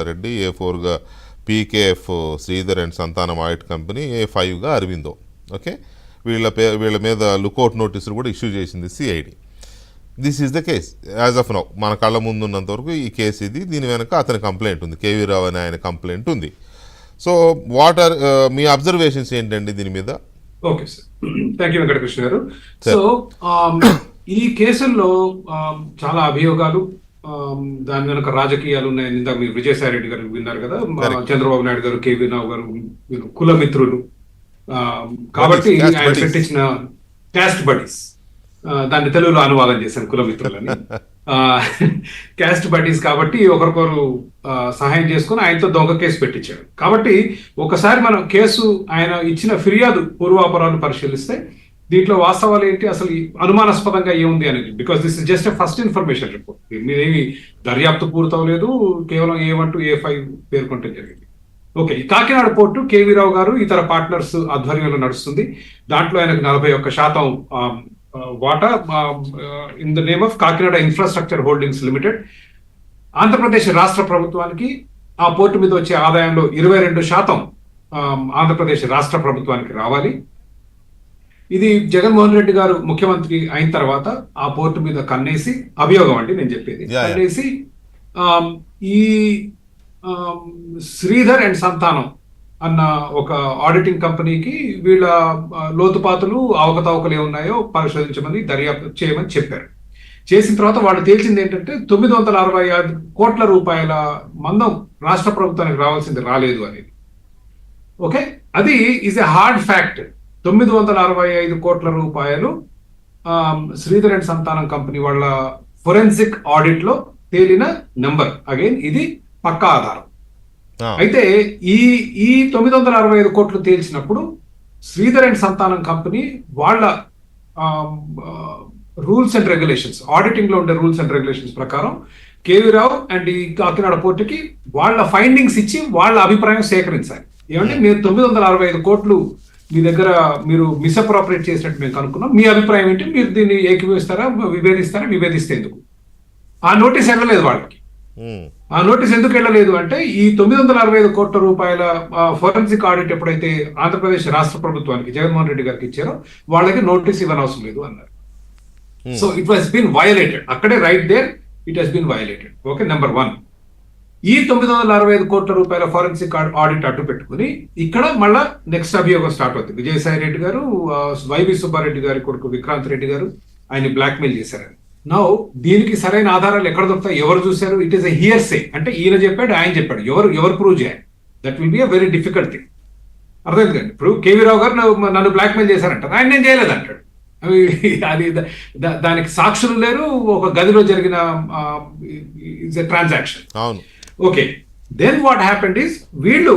Reddy, A4గా PKF Sridhar and సంతానం audit company, A5గా Aurobindo. Okay, వీళ్ళ మీద లుకౌట్ నోటీసులు కూడా ఇష్యూ చేసింది CID. This is the case as of now. మన కళ్ళ ముందు ఉన్నంత వరకు ఈ కేసు ఇది. దీని వెనక అతని కంప్లైంట్ ఉంది, కేవీ రావు అనే ఆయన కంప్లైంట్ ఉంది. సో వాట్ ఆర్ మీ అబ్జర్వేషన్స్ ఏంటండి దీని మీద? Okay sir, thank you Venkatakrishna garu. So ఈ కేసుల్లో చాలా అభియోగాలు, దాని వెనక రాజకీయాలు ఉన్నాయని ఇందాక మీరు విజయసాయి రెడ్డి గారు విన్నారు కదా. చంద్రబాబు నాయుడు గారు, కేవీ రావు గారు కులమిత్రులు కాబట్టి ఆయన పెట్టించిన క్యాస్ట్ బడీస్, దాన్ని తెలుగులో అనువాదం చేశాను కులమిత్రులని. క్యాస్ట్ బడీస్ కాబట్టి ఒకరికొకరు సహాయం చేసుకుని ఆయనతో దొంగ కేసు పెట్టించాడు. కాబట్టి ఒకసారి మనం కేసు ఆయన ఇచ్చిన ఫిర్యాదు పూర్వాపరాలు పరిశీలిస్తే దీంట్లో వాస్తవాలు ఏంటి, అసలు అనుమానాస్పదంగా ఏముంది అనేది. Because this is just first information report. మీరేమి దర్యాప్తు పూర్తవలేదు, కేవలం A1 to A5 పేర్కొంటే జరిగింది. ఓకే, కాకినాడ పోర్టు కేవీ రావు గారు ఇతర పార్ట్నర్స్ ఆధ్వర్యంలో నడుస్తుంది. దాంట్లో ఆయనకు 41% వాటా in the name of Kakinada infrastructure holdings limited. Andhra Pradesh రాష్ట్ర ప్రభుత్వానికి ఆ పోర్టు మీద వచ్చే ఆదాయంలో 22% ఆంధ్రప్రదేశ్ రాష్ట్ర ప్రభుత్వానికి రావాలి. ఇది జగన్మోహన్ రెడ్డి గారు ముఖ్యమంత్రి అయిన తర్వాత ఆ పోర్టు మీద కన్నేసి, అభియోగం అండి నేను చెప్పేది, కన్నేసి ఈ శ్రీధర్ అండ్ సంతానం అన్న ఒక ఆడిటింగ్ కంపెనీకి వీళ్ళ లోతుపాతులు అవకతవకలు ఏమున్నాయో పరిశోధించమని, దర్యాప్తు చేయమని చెప్పారు. చేసిన తర్వాత వాళ్ళు తేల్చింది ఏంటంటే 965 కోట్ల రూపాయల మందం రాష్ట్ర ప్రభుత్వానికి రావాల్సింది రాలేదు అనేది. ఓకే, అది ఈజ్ ఎ హార్డ్ ఫ్యాక్ట్. 965 కోట్ల రూపాయలు శ్రీధర్ అండ్ సంతానం కంపెనీ వాళ్ళ ఫోరెన్సిక్ ఆడిట్ లో తేలిన నెంబర్. అగైన్ ఇది పక్కా ఆధారం. అయితే ఈ 965 కోట్లు తేల్చినప్పుడు శ్రీధర్ అండ్ సంతానం కంపెనీ వాళ్ళ రూల్స్ అండ్ రెగ్యులేషన్స్, ఆడిటింగ్ లో ఉండే రూల్స్ అండ్ రెగ్యులేషన్స్ ప్రకారం కేవీ రావు అండ్ ఈ కాకినాడ పోర్టుకి వాళ్ళ ఫైండింగ్స్ ఇచ్చి వాళ్ళ అభిప్రాయం సేకరించాలి. ఏమంటే మీరు 965 కోట్లు మీ దగ్గర మీరు మిస్అప్రాపరేట్ చేసినట్టు మేము కనుక్కున్నాం, మీ అభిప్రాయం ఏంటి, మీరు దీన్ని ఏకీభవిస్తారా, విభేదిస్తే ఎందుకు? ఆ నోటీస్ వెళ్ళలేదు వాళ్ళకి. ఆ నోటీస్ ఎందుకు వెళ్ళలేదు అంటే ఈ 965 కోట్ల రూపాయల ఫోరెన్సిక్ ఆడిట్ ఎప్పుడైతే ఆంధ్రప్రదేశ్ రాష్ట్ర ప్రభుత్వానికి జగన్మోహన్ రెడ్డి గారికి ఇచ్చారో వాళ్ళకి నోటీస్ ఇవ్వనవసరం లేదు అన్నారు. So it was been violated. అక్కడే right there it has been violated. Okay, number 1. ఈ 965 కోట్ల రూపాయల ఫోరెన్సిక్ ఆడిట్ అడ్డు పెట్టుకుని ఇక్కడ మళ్ళా నెక్స్ట్ అభియోగం స్టార్ట్ అవుతుంది. విజయసాయి రెడ్డి గారు, వైవి సుబ్బారెడ్డి గారి కొడుకు విక్రాంత్ రెడ్డి గారు ఆయన బ్లాక్మెయిల్ చేశారని. నౌ దీనికి సరైన ఆధారాలు ఎక్కడ దొరుకుతాయి, ఎవరు చూశారు? It is a hearsay. అంటే ఈయన చెప్పాడు, ఆయన చెప్పాడు, ఎవరు ప్రూవ్ చేయాలి? That will be a very difficult thing. అర్థమైంది కండి. ఇప్పుడు కేవీ రావు గారు నన్ను బ్లాక్మెయిల్ చేశారంటారు, ఆయన నేను చేయలేదు అంటాడు. అది దానికి సాక్షులు లేరు, ఒక గదిలో జరిగిన transaction. Okay, then what happened is వీళ్ళు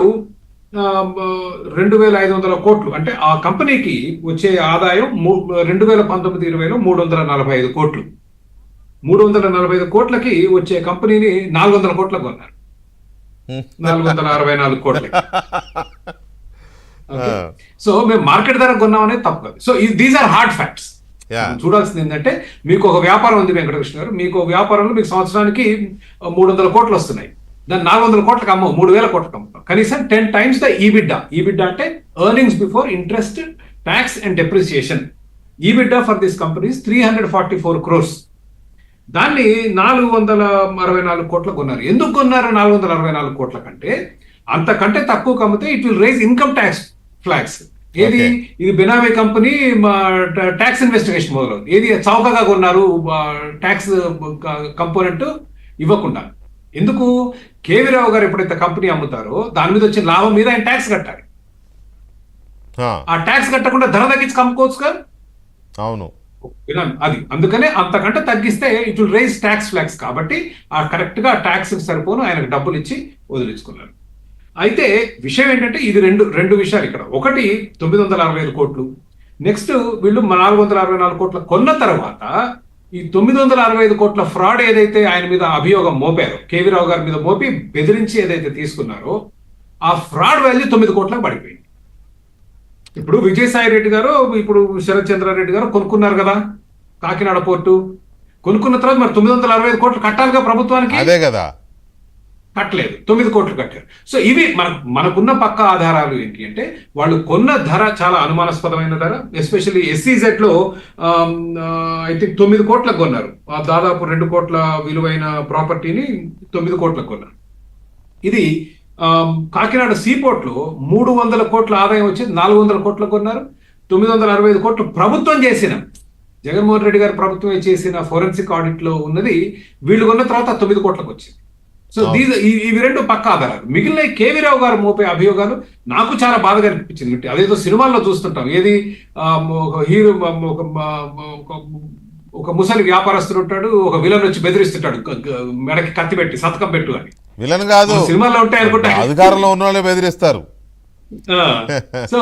2500 కోట్లు అంటే ఆ కంపెనీకి వచ్చే ఆదాయం 2019-20లో 345 కోట్లు. 345 కోట్లకి వచ్చే కంపెనీని 400 కోట్లకు కొన్నారు. 464 కోట్లకి. సో మేము మార్కెట్ ధర కొన్నామనేది తప్పు కాదు. So these are hard facts. చూడాల్సింది ఏంటంటే మీకు ఒక వ్యాపారం ఉంది వెంకటకృష్ణ గారు, మీకు వ్యాపారంలో మీకు సంవత్సరానికి 300 కోట్లు వస్తున్నాయి, దాన్ని 400 కోట్లకు అమ్మవు, 3000 కోట్లకు అమ్ముతాం. కనీసం 10 times ద ఈబిడ్డా. ఈబిడ్డా అంటే earnings before interest, tax and depreciation. EBITDA for this company 344 crores. దాన్ని 464 కోట్లకు కొన్నారు. ఎందుకు కొన్నారు 464 కోట్ల కంటే? అంతకంటే తక్కువ కమ్మితే it will raise income tax flags. ఏది ఇది బినామీ కంపెనీ, ట్యాక్స్ ఇన్వెస్టిగేషన్ మొదలవుతుంది. ఏది చౌకగా కొన్నారు, ట్యాక్స్ కంపోనెంట్ ఇవ్వకుండా. ఎందుకు? కేవీ రావు గారు ఎప్పుడైతే కంపెనీ అమ్ముతారో దాని మీద వచ్చిన లాభం మీద ఆయన ట్యాక్స్ కట్టాలి. ఆ ట్యాక్స్ కట్టకుండా ధర తగ్గించి కమ్ముకోవచ్చు కదా. అవును, అది అందుకనే అంతకంటే తగ్గిస్తే it will raise tax flags. కాబట్టి ఆ కరెక్ట్ గా ట్యాక్స్ సరిపోను ఆయనకు డబ్బులు ఇచ్చి వదిలించుకున్నారు. అయితే విషయం ఏంటంటే ఇది రెండు విషయాలు ఇక్కడ. ఒకటి 965 కోట్లు, నెక్స్ట్ వీళ్ళు 464 కోట్ల కొన్న తర్వాత ఈ 965 కోట్ల ఫ్రాడ్ ఏదైతే ఆయన మీద అభియోగం మోపారో, కేవీ రావు గారి మీద మోపి బెదిరించి ఏదైతే తీసుకున్నారో ఆ ఫ్రాడ్ వాల్యూ 9 కోట్లకు పడిపోయింది. ఇప్పుడు విజయసాయి రెడ్డి గారు, ఇప్పుడు శరత్ చంద్రారెడ్డి గారు కొనుక్కున్నారు కదా కాకినాడ పోర్టు. కొనుక్కున్న తర్వాత మరి 965 కోట్లు కట్టాలిగా ప్రభుత్వానికి. అదే కదా. కట్టలేదు, 9 కోట్లు కట్టారు. సో ఇవి మనకున్న పక్క ఆధారాలు ఏంటి అంటే వాళ్ళు కొన్న ధర చాలా అనుమానాస్పదమైన ధర. ఎస్పెషల్లీ SEZ లో ఐ థింక్ 9 కోట్లకు కొన్నారు. దాదాపు 2 కోట్ల విలువైన ప్రాపర్టీని 9 కోట్లకు కొన్నారు. ఇది కాకినాడ సీపోర్ట్ లో 300 కోట్ల ఆదాయం వచ్చేది 400 కోట్లకు కొన్నారు. 965 కోట్లు ప్రభుత్వం చేసిన, జగన్మోహన్ రెడ్డి గారి ప్రభుత్వమే చేసిన ఫోరెన్సిక్ ఆడిట్ లో ఉన్నది వీళ్ళు కొన్న తర్వాత 9 కోట్లకు వచ్చింది. సో ఇవి రెండు పక్క ఆధారాలు. మిగిలిన కేవీ రావు గారు మోపే అభియోగాలు నాకు చాలా బాధగా అనిపించింది. అదేదో సినిమాల్లో చూస్తుంటాం, ఏది ఒక హీరో ఒక ముసలి వ్యాపారస్తుడు ఉంటాడు, ఒక విలన్ వచ్చి బెదిరిస్తుంటాడు మెడకి కత్తి పెట్టి సంతకం పెట్టు అని. విలన్ కాదు, సినిమాల్లో ఉంటాయి అనుకుంటా, అధికారంలో ఉన్న వాళ్ళే బెదిరిస్తారు. సో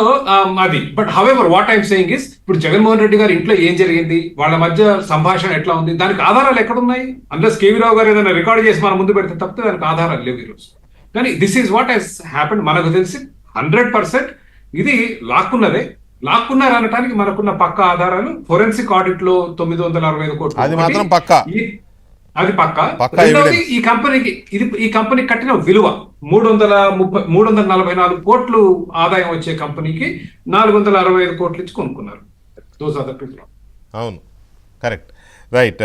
అది. But however what I'm saying is, ఇప్పుడు జగన్మోహన్ రెడ్డి గారి ఇంట్లో ఏం జరిగింది, వాళ్ళ మధ్య సంభాషణ ఎట్లా ఉంది, దానికి ఆధారాలు ఎక్కడున్నాయి? అన్లెస్ కేవీ రావు గారు ఏదైనా రికార్డ్ చేసి మన ముందు పెడితే తప్పితే దానికి ఆధారాలు లేవు ఈరోజు. కానీ this is what he's happened. మనకు తెలిసి 100% ఇది లాక్కున్నారు అనటానికి మనకున్న పక్క ఆధారాలు ఫోరెన్సిక్ ఆడిట్ లో 965 కోట్లు, అది మాత్రం పక్కా. అది పక్కా. రెండవది ఈ కంపెనీ కట్టిన విలువ 344 కోట్లు ఆదాయం వచ్చే కంపెనీకి 465 కోట్లు ఇచ్చి కొనుక్కున్నారు. Those are the people. అవును, కరెక్ట్, రైట్.